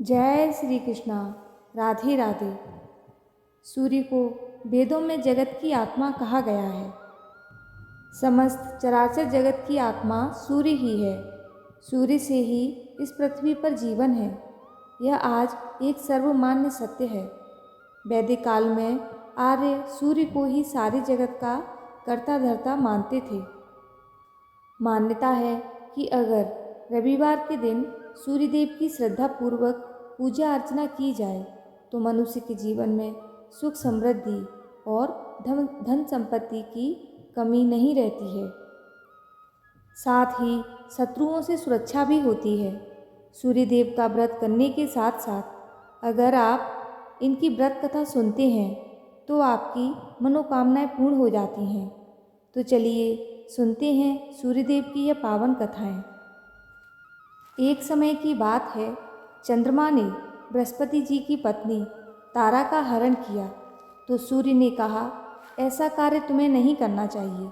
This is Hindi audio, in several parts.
जय श्री कृष्णा। राधे राधे। सूर्य को वेदों में जगत की आत्मा कहा गया है। समस्त चराचर जगत की आत्मा सूर्य ही है। सूर्य से ही इस पृथ्वी पर जीवन है। यह आज एक सर्वमान्य सत्य है। वैदिक काल में आर्य सूर्य को ही सारी जगत का कर्ता धर्ता मानते थे। मान्यता है कि अगर रविवार के दिन सूर्यदेव की श्रद्धापूर्वक पूजा अर्चना की जाए तो मनुष्य के जीवन में सुख समृद्धि और धन संपत्ति की कमी नहीं रहती है। साथ ही शत्रुओं से सुरक्षा भी होती है। सूर्यदेव का व्रत करने के साथ साथ अगर आप इनकी व्रत कथा सुनते हैं तो आपकी मनोकामनाएं पूर्ण हो जाती हैं। तो चलिए सुनते हैं सूर्यदेव की यह पावन कथाएं। एक समय की बात है, चंद्रमा ने बृहस्पति जी की पत्नी तारा का हरण किया तो सूर्य ने कहा, ऐसा कार्य तुम्हें नहीं करना चाहिए।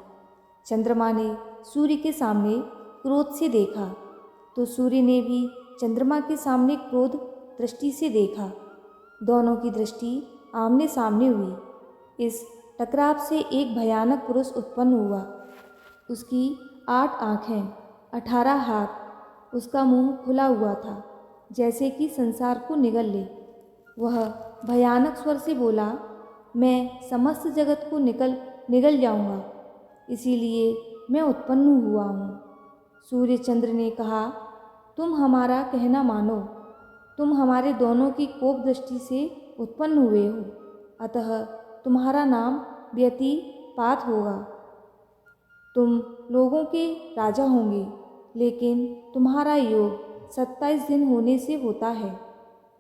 चंद्रमा ने सूर्य के सामने क्रोध से देखा तो सूर्य ने भी चंद्रमा के सामने क्रोध दृष्टि से देखा। दोनों की दृष्टि आमने सामने हुई। इस टकराव से एक भयानक पुरुष उत्पन्न हुआ। उसकी 8 आँखें, 18 हाथ, उसका मुंह खुला हुआ था जैसे कि संसार को निगल ले। वह भयानक स्वर से बोला, मैं समस्त जगत को निगल जाऊंगा, इसीलिए मैं उत्पन्न हुआ हूँ। सूर्य चंद्र ने कहा, तुम हमारा कहना मानो। तुम हमारे दोनों की कोप दृष्टि से उत्पन्न हुए हो, अतः तुम्हारा नाम व्यतिपात होगा। तुम लोगों के राजा होंगे, लेकिन तुम्हारा योग 27 दिन होने से होता है।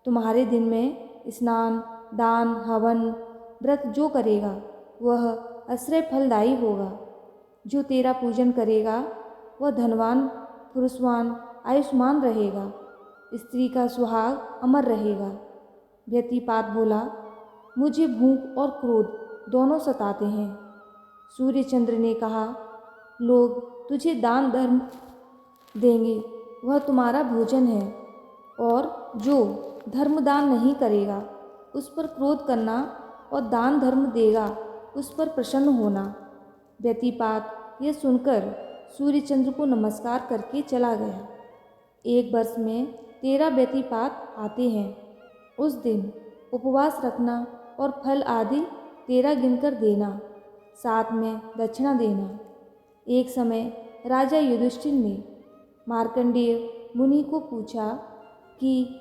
तुम्हारे दिन में स्नान, दान, हवन, व्रत जो करेगा वह आश्रय फलदायी होगा। जो तेरा पूजन करेगा वह धनवान, पुरुषवान, आयुष्मान रहेगा। स्त्री का सुहाग अमर रहेगा। व्यतिपात बोला, मुझे भूख और क्रोध दोनों सताते हैं। सूर्य चंद्र ने कहा, लोग तुझे दान धर्म देंगे, वह तुम्हारा भोजन है, और जो धर्म दान नहीं करेगा उस पर क्रोध करना और दान धर्म देगा उस पर प्रसन्न होना। व्यतिपात यह सुनकर सूर्य चंद्र को नमस्कार करके चला गया। 1 वर्ष में 13 व्यतिपात आते हैं। उस दिन उपवास रखना और फल आदि 13 गिनकर देना, साथ में दक्षिणा देना। एक समय राजा युधिष्ठिर ने मार्कंडेय मुनि को पूछा कि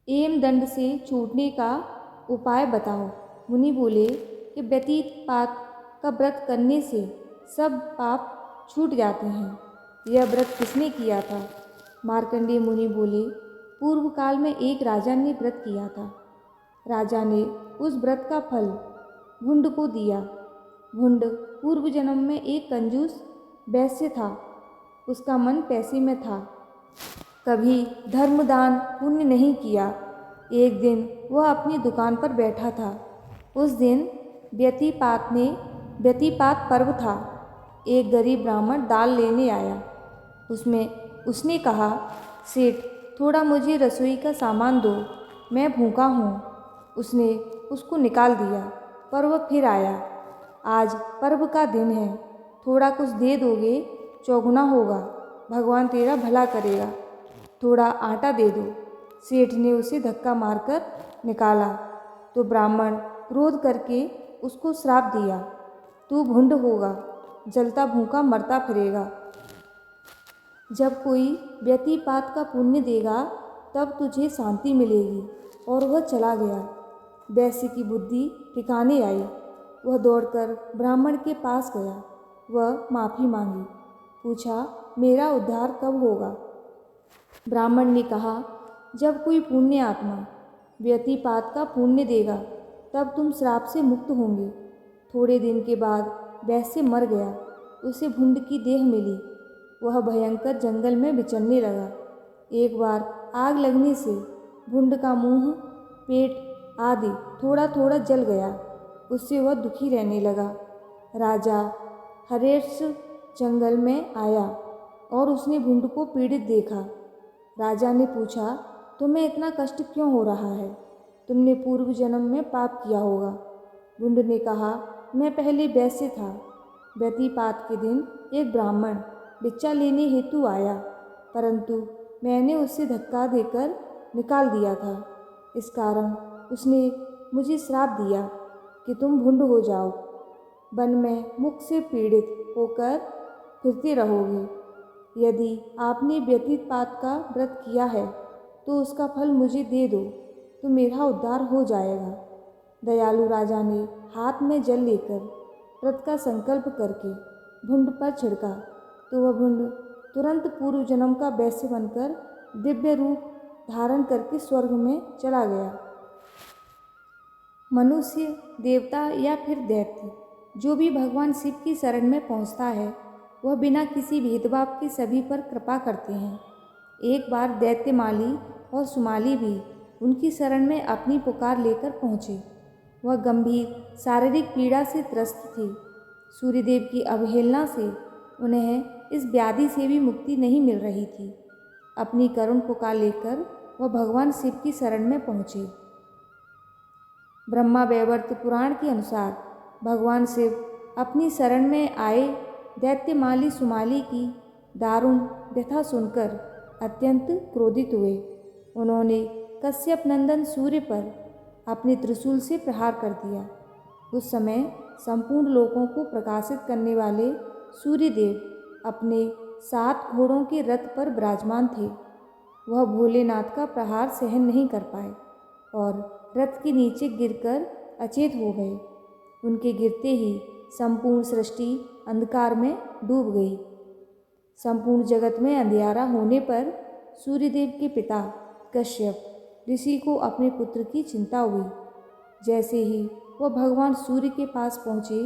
एमदंड से छूटने का उपाय बताओ। मुनि बोले कि व्यतिपात का व्रत करने से सब पाप छूट जाते हैं। यह व्रत किसने किया था? मार्कंडेय मुनि बोले, पूर्व काल में एक राजा ने व्रत किया था। राजा ने उस व्रत का फल भुंड को दिया। भुंड पूर्व जन्म में एक कंजूस वैश्य था। उसका मन पैसे में था, कभी धर्म दान पुण्य नहीं किया। एक दिन वह अपनी दुकान पर बैठा था। उस दिन व्यतिपात पर्व था। एक गरीब ब्राह्मण दाल लेने आया। उसने कहा, सेठ, थोड़ा मुझे रसोई का सामान दो, मैं भूखा हूँ। उसने उसको निकाल दिया, पर वह फिर आया। आज पर्व का दिन है, थोड़ा कुछ दे दोगे, चौगुना होगा, भगवान तेरा भला करेगा। थोड़ा आटा दे दो। सेठ ने उसे धक्का मारकर निकाला तो ब्राह्मण क्रोध करके उसको श्राप दिया, तू भुंड होगा, जलता भूखा मरता फिरेगा। जब कोई व्यतिपात का पुण्य देगा तब तुझे शांति मिलेगी। और वह चला गया। वैश्य की बुद्धि ठिकाने आई। वह दौड़कर ब्राह्मण के पास गया। वह माफ़ी मांगी, पूछा, मेरा उद्धार कब होगा? ब्राह्मण ने कहा, जब कोई पुण्य आत्मा व्यतिपात का पुण्य देगा तब तुम श्राप से मुक्त होंगे। थोड़े दिन के बाद वैश्य मर गया। उसे भुंड की देह मिली। वह भयंकर जंगल में विचरने लगा। एक बार आग लगने से भुंड का मुंह, पेट आदि थोड़ा थोड़ा जल गया। उससे वह दुखी रहने लगा। राजा हर्ष जंगल में आया और उसने भुंड को पीड़ित देखा। राजा ने पूछा, तुम्हें इतना कष्ट क्यों हो रहा है? तुमने पूर्व जन्म में पाप किया होगा। भुंड ने कहा, मैं पहले वैश्य था। व्यतिपात के दिन एक ब्राह्मण भिक्षा लेने हेतु आया, परंतु मैंने उसे धक्का देकर निकाल दिया था। इस कारण उसने मुझे श्राप दिया कि तुम भुंड हो जाओ, वन में मुख से पीड़ित होकर फिरते रहोगे। यदि आपने व्यतिपात का व्रत किया है तो उसका फल मुझे दे दो, तो मेरा उद्धार हो जाएगा। दयालु राजा ने हाथ में जल लेकर व्रत का संकल्प करके भुंड पर छिड़का, तो वह भुंड तुरंत पूर्व जन्म का वैश्य बनकर दिव्य रूप धारण करके स्वर्ग में चला गया। मनुष्य, देवता या फिर दैत्य, जो भी भगवान शिव की शरण में पहुंचता है, वह बिना किसी भेदभाव के सभी पर कृपा करते हैं। एक बार दैत्य माली और सुमाली भी उनकी शरण में अपनी पुकार लेकर पहुँचे। वह गंभीर शारीरिक पीड़ा से त्रस्त थे। सूर्यदेव की अवहेलना से उन्हें इस व्याधि से भी मुक्ति नहीं मिल रही थी। अपनी करुण पुकार लेकर वह भगवान शिव की शरण में पहुँचे। ब्रह्मा वैवर्त पुराण के अनुसार भगवान शिव अपनी शरण में आए दैत्य माली सुमाली की दारुण व्यथा सुनकर अत्यंत क्रोधित हुए। उन्होंने कश्यप नंदन सूर्य पर अपने त्रिशूल से प्रहार कर दिया। उस समय संपूर्ण लोकों को प्रकाशित करने वाले सूर्यदेव अपने 7 घोड़ों के रथ पर विराजमान थे। वह भोलेनाथ का प्रहार सहन नहीं कर पाए और रथ के नीचे गिरकर अचेत हो गए। उनके गिरते ही संपूर्ण सृष्टि अंधकार में डूब गई। संपूर्ण जगत में अंधियारा होने पर सूर्यदेव के पिता कश्यप ऋषि को अपने पुत्र की चिंता हुई। जैसे ही वह भगवान सूर्य के पास पहुँचे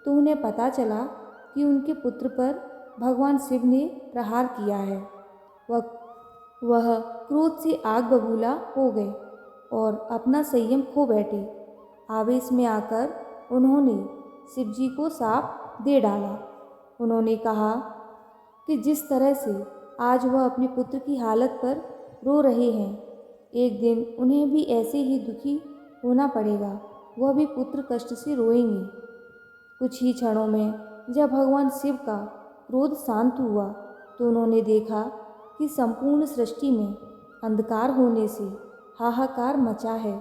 तो उन्हें पता चला कि उनके पुत्र पर भगवान शिव ने प्रहार किया है। वह क्रोध से आग बबूला हो गए और अपना संयम खो बैठे। आवेश में आकर उन्होंने शिव जी को शाप दे डाला। उन्होंने कहा कि जिस तरह से आज वह अपने पुत्र की हालत पर रो रहे हैं, एक दिन उन्हें भी ऐसे ही दुखी होना पड़ेगा। वह भी पुत्र कष्ट से रोएंगे। कुछ ही क्षणों में जब भगवान शिव का क्रोध शांत हुआ तो उन्होंने देखा कि संपूर्ण सृष्टि में अंधकार होने से हाहाकार मचा है।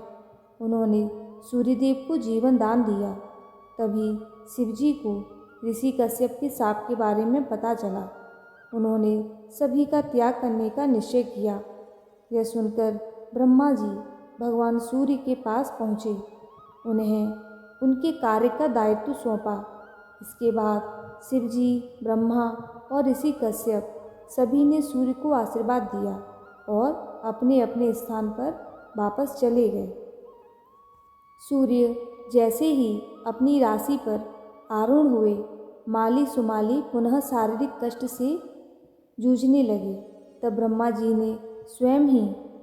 उन्होंने सूर्यदेव को जीवन दान दिया। तभी शिवजी को ऋषि कश्यप के शाप के बारे में पता चला। उन्होंने सभी का त्याग करने का निश्चय किया। यह सुनकर ब्रह्मा जी भगवान सूर्य के पास पहुँचे। उन्हें उनके कार्य का दायित्व सौंपा। इसके बाद शिवजी, ब्रह्मा और ऋषि कश्यप सभी ने सूर्य को आशीर्वाद दिया और अपने अपने स्थान पर वापस चले गए। सूर्य जैसे ही अपनी राशि पर आरूढ़ हुए, माली सुमाली पुनः शारीरिक कष्ट से जूझने लगे। तब ब्रह्मा जी ने स्वयं ही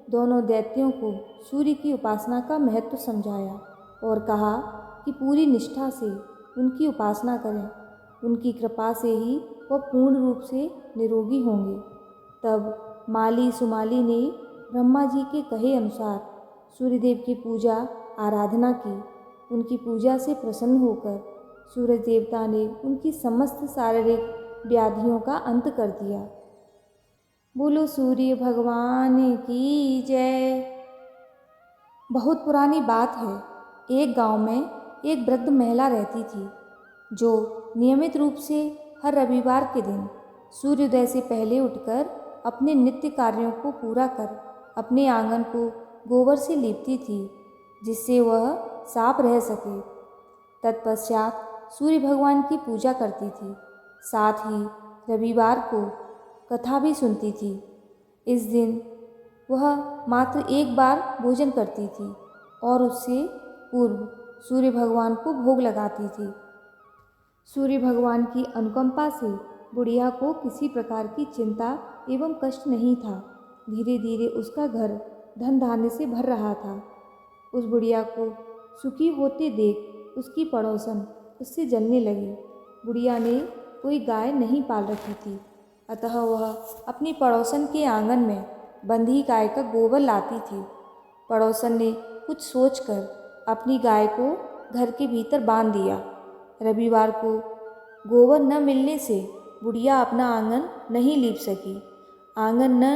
दोनों दैत्यों को सूर्य की उपासना का महत्व समझाया और कहा कि पूरी निष्ठा से उनकी उपासना करें। उनकी कृपा से ही वह पूर्ण रूप से निरोगी होंगे। तब माली सुमाली ने ब्रह्मा जी के कहे अनुसार सूर्यदेव की पूजा आराधना की। उनकी पूजा से प्रसन्न होकर सूर्य देवता ने उनकी समस्त शारीरिक व्याधियों का अंत कर दिया। बोलो सूर्य भगवान की जय। बहुत पुरानी बात है। एक गांव में एक वृद्ध महिला रहती थी जो नियमित रूप से हर रविवार के दिन सूर्योदय से पहले उठकर अपने नित्य कार्यों को पूरा कर अपने आंगन को गोबर से लीपती थी, जिससे वह साफ रह सके। तत्पश्चात सूर्य भगवान की पूजा करती थी। साथ ही रविवार को कथा भी सुनती थी। इस दिन वह मात्र एक बार भोजन करती थी और उससे पूर्व सूर्य भगवान को भोग लगाती थी। सूर्य भगवान की अनुकंपा से बुढ़िया को किसी प्रकार की चिंता एवं कष्ट नहीं था। धीरे धीरे उसका घर धन धान्य से भर रहा था। उस बुढ़िया को सुखी होते देख उसकी पड़ोसन उससे जलने लगी। बुढ़िया ने कोई गाय नहीं पाल रखी थी, अतः वह अपनी पड़ोसन के आंगन में बंधी गाय का गोबर लाती थी। पड़ोसन ने कुछ सोचकर अपनी गाय को घर के भीतर बांध दिया। रविवार को गोबर न मिलने से बुढ़िया अपना आंगन नहीं लीप सकी। आंगन न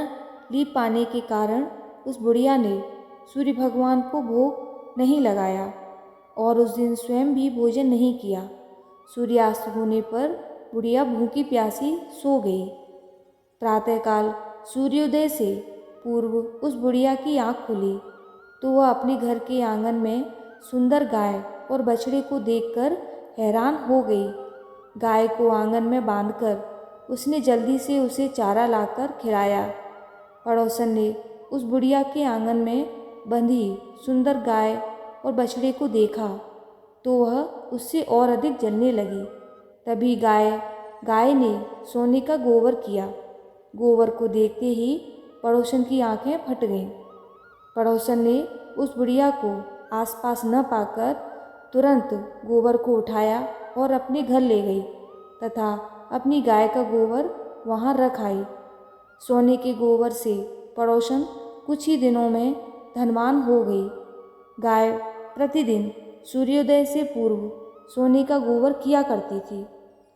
लीप पाने के कारण उस बुढ़िया ने सूर्य भगवान को भोग नहीं लगाया और उस दिन स्वयं भी भोजन नहीं किया। सूर्यास्त होने पर बुढ़िया भूखी प्यासी सो गई। प्रातःकाल सूर्योदय से पूर्व उस बुढ़िया की आँख खुली तो वह अपने घर के आंगन में सुंदर गाय और बछड़े को देखकर हैरान हो गई। गाय को आंगन में बांधकर उसने जल्दी से उसे चारा लाकर खिलाया। पड़ोसन ने उस बुढ़िया के आंगन में बंधी सुंदर गाय और बछड़े को देखा तो वह उससे और अधिक जलने लगी। तभी गाय ने सोने का गोबर किया। गोबर को देखते ही पड़ोसन की आंखें फट गईं। पड़ोसन ने उस बुढ़िया को आसपास न पाकर तुरंत गोबर को उठाया और अपने घर ले गई तथा अपनी गाय का गोबर वहाँ रख आई। सोने के गोबर से पड़ोसन कुछ ही दिनों में धनवान हो गई। गाय प्रतिदिन सूर्योदय से पूर्व सोने का गोबर किया करती थी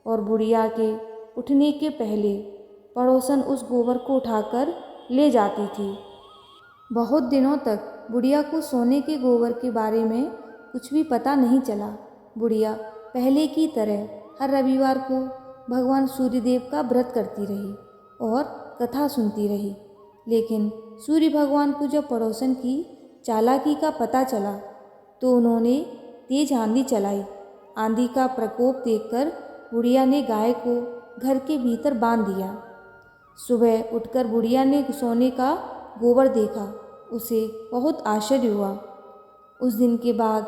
और बुढ़िया के उठने के पहले पड़ोसन उस गोबर को उठाकर ले जाती थी। बहुत दिनों तक बुढ़िया को सोने के गोबर के बारे में कुछ भी पता नहीं चला। बुढ़िया पहले की तरह हर रविवार को भगवान सूर्यदेव का व्रत करती रही और कथा सुनती रही। लेकिन सूर्य भगवान को जब पड़ोसन की चालाकी का पता चला तो उन्होंने तेज आंधी चलाई। आंधी का प्रकोप देखकर बुढ़िया ने गाय को घर के भीतर बांध दिया। सुबह उठकर बुढ़िया ने सोने का गोबर देखा। उसे बहुत आश्चर्य हुआ। उस दिन के बाद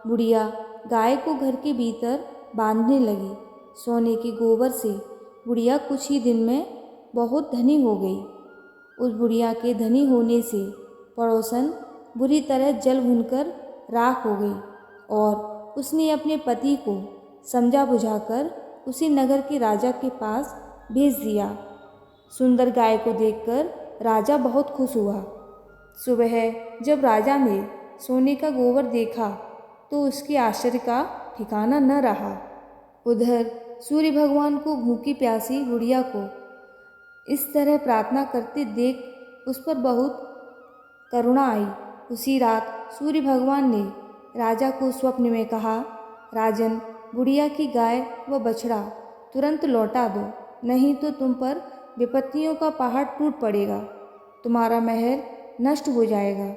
बुढ़िया गाय को घर के भीतर बांधने लगी। सोने के गोबर से बुढ़िया कुछ ही दिन में बहुत धनी हो गई। उस बुढ़िया के धनी होने से पड़ोसन बुरी तरह जल भुनकर राख हो गई और उसने अपने पति को समझा बुझाकर उसे नगर के राजा के पास भेज दिया। सुंदर गाय को देखकर राजा बहुत खुश हुआ। सुबह जब राजा ने सोने का गोबर देखा तो उसके आश्चर्य का ठिकाना न रहा। उधर सूर्य भगवान को भूखी प्यासी बुढ़िया को इस तरह प्रार्थना करते देख उस पर बहुत करुणा आई। उसी रात सूर्य भगवान ने राजा को स्वप्न में कहा, राजन, बुढ़िया की गाय व बछड़ा तुरंत लौटा दो, नहीं तो तुम पर विपत्तियों का पहाड़ टूट पड़ेगा, तुम्हारा महल नष्ट हो जाएगा।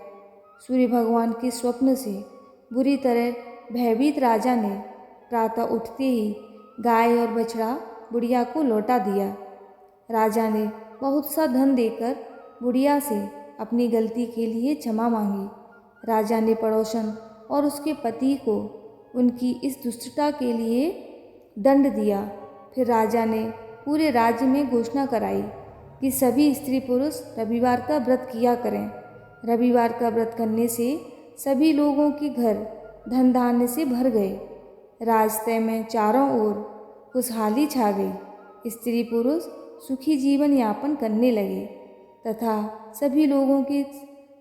सूर्य भगवान के स्वप्न से बुरी तरह भयभीत राजा ने प्रातः उठते ही गाय और बछड़ा बुढ़िया को लौटा दिया। राजा ने बहुत सा धन देकर बुढ़िया से अपनी गलती के लिए क्षमा मांगी। राजा ने पड़ोसन और उसके पति को उनकी इस दुष्टता के लिए दंड दिया। फिर राजा ने पूरे राज्य में घोषणा कराई कि सभी स्त्री पुरुष रविवार का व्रत किया करें। रविवार का व्रत करने से सभी लोगों के घर धन धान्य से भर गए। रास्ते में चारों ओर खुशहाली छा गई। स्त्री पुरुष सुखी जीवन यापन करने लगे तथा सभी लोगों के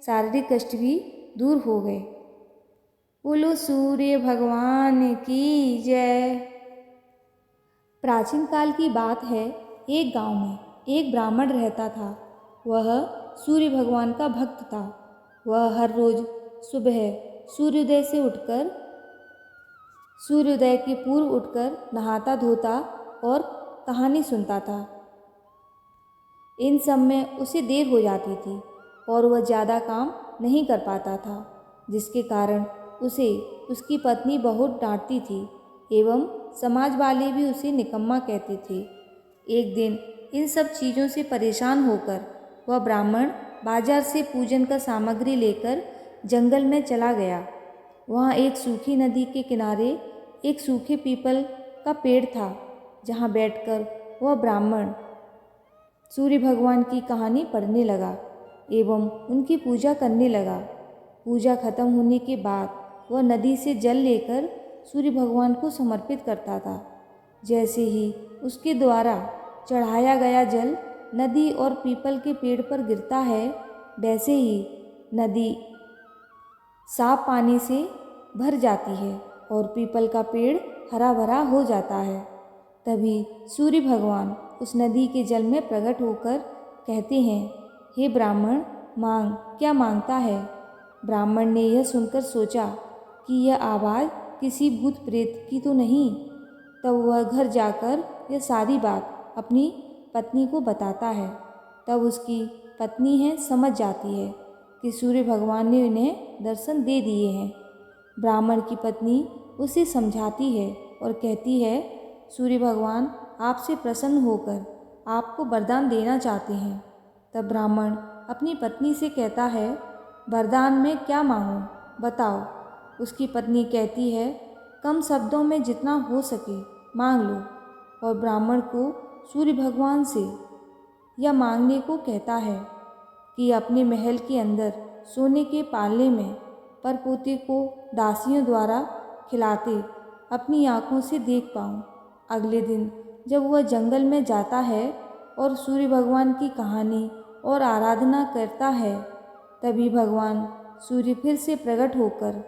शारीरिक कष्ट भी दूर हो गए। बोलो सूर्य भगवान की जय। प्राचीन काल की बात है, एक गांव में एक ब्राह्मण रहता था। वह सूर्य भगवान का भक्त था। वह हर रोज सुबह सूर्योदय के पूर्व उठकर नहाता धोता और कहानी सुनता था। इन सब में उसे देर हो जाती थी और वह ज़्यादा काम नहीं कर पाता था, जिसके कारण उसे उसकी पत्नी बहुत डांटती थी एवं समाज वाले भी उसे निकम्मा कहते थे। एक दिन इन सब चीज़ों से परेशान होकर वह ब्राह्मण बाजार से पूजन का सामग्री लेकर जंगल में चला गया। वहाँ एक सूखी नदी के किनारे एक सूखे पीपल का पेड़ था, जहाँ बैठकर वह ब्राह्मण सूर्य भगवान की कहानी पढ़ने लगा एवं उनकी पूजा करने लगा। पूजा खत्म होने के बाद वह नदी से जल लेकर सूर्य भगवान को समर्पित करता था। जैसे ही उसके द्वारा चढ़ाया गया जल नदी और पीपल के पेड़ पर गिरता है, वैसे ही नदी साफ पानी से भर जाती है और पीपल का पेड़ हरा भरा हो जाता है। तभी सूर्य भगवान उस नदी के जल में प्रकट होकर कहते हैं, हे ब्राह्मण, मांग, क्या मांगता है। ब्राह्मण ने यह सुनकर सोचा कि यह आवाज़ किसी भूत प्रेत की तो नहीं। तब वह घर जाकर यह सारी बात अपनी पत्नी को बताता है। तब उसकी पत्नी है समझ जाती है कि सूर्य भगवान ने उन्हें दर्शन दे दिए हैं। ब्राह्मण की पत्नी उसे समझाती है और कहती है, सूर्य भगवान आपसे प्रसन्न होकर आपको वरदान देना चाहते हैं। तब ब्राह्मण अपनी पत्नी से कहता है, वरदान में क्या मांगूं, बताओ। उसकी पत्नी कहती है, कम शब्दों में जितना हो सके मांग लो। और ब्राह्मण को सूर्य भगवान से यह मांगने को कहता है कि अपने महल के अंदर सोने के पालने में परपोते को दासियों द्वारा खिलाते अपनी आँखों से देख पाऊँ। अगले दिन जब वह जंगल में जाता है और सूर्य भगवान की कहानी और आराधना करता है, तभी भगवान सूर्य फिर से प्रकट होकर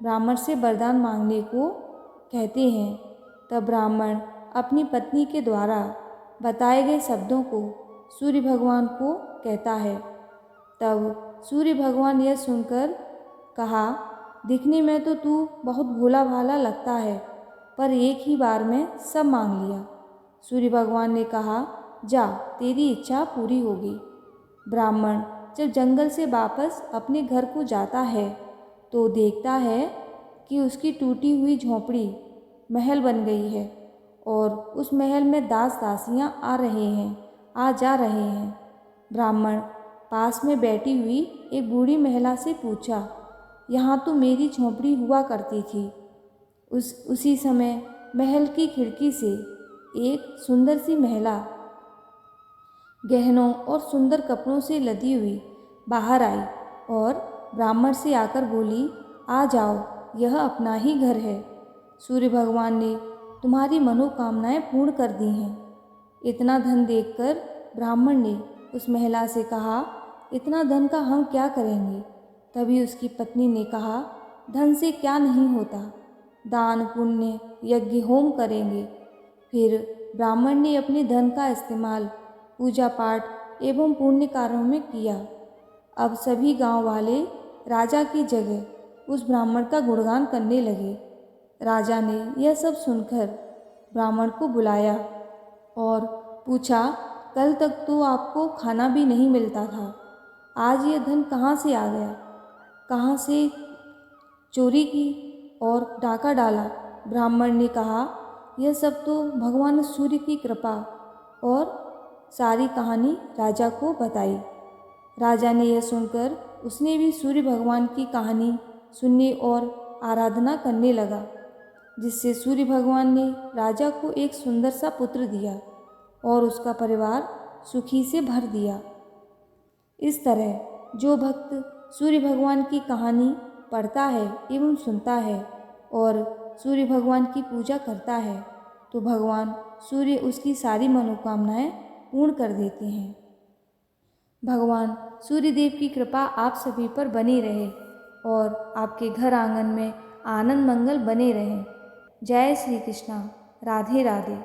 ब्राह्मण से वरदान मांगने को कहते हैं। तब ब्राह्मण अपनी पत्नी के द्वारा बताए गए शब्दों को सूर्य भगवान को कहता है। तब सूर्य भगवान यह सुनकर कहा, दिखने में तो तू बहुत भोला भाला लगता है, पर एक ही बार में सब मांग लिया। सूर्य भगवान ने कहा, जा, तेरी इच्छा पूरी होगी। ब्राह्मण जब जंगल से वापस अपने घर को जाता है तो देखता है कि उसकी टूटी हुई झोंपड़ी महल बन गई है और उस महल में दास दासियां आ जा रहे हैं। ब्राह्मण पास में बैठी हुई एक बूढ़ी महिला से पूछा, यहाँ तो मेरी झोंपड़ी हुआ करती थी। उसी समय महल की खिड़की से एक सुंदर सी महिला गहनों और सुंदर कपड़ों से लदी हुई बाहर आई और ब्राह्मण से आकर बोली, आ जाओ, यह अपना ही घर है। सूर्य भगवान ने तुम्हारी मनोकामनाएं पूर्ण कर दी हैं। इतना धन देखकर ब्राह्मण ने उस महिला से कहा, इतना धन का हम क्या करेंगे। तभी उसकी पत्नी ने कहा, धन से क्या नहीं होता, दान पुण्य यज्ञ होम करेंगे। फिर ब्राह्मण ने अपने धन का इस्तेमाल पूजा पाठ एवं पुण्य कार्यों में किया। अब सभी गांव वाले राजा की जगह उस ब्राह्मण का गुणगान करने लगे। राजा ने यह सब सुनकर ब्राह्मण को बुलाया और पूछा, कल तक तो आपको खाना भी नहीं मिलता था, आज यह धन कहाँ से आ गया, कहाँ से चोरी की और डाका डाला। ब्राह्मण ने कहा, यह सब तो भगवान सूर्य की कृपा, और सारी कहानी राजा को बताई। राजा ने यह सुनकर उसने भी सूर्य भगवान की कहानी सुनने और आराधना करने लगा, जिससे सूर्य भगवान ने राजा को एक सुंदर सा पुत्र दिया और उसका परिवार सुखी से भर दिया। इस तरह जो भक्त सूर्य भगवान की कहानी पढ़ता है एवं सुनता है और सूर्य भगवान की पूजा करता है, तो भगवान सूर्य उसकी सारी मनोकामनाएं पूर्ण कर देते हैं। भगवान सूर्य देव की कृपा आप सभी पर बनी रहे और आपके घर आंगन में आनंद मंगल बने रहें। जय श्री कृष्णा। राधे राधे।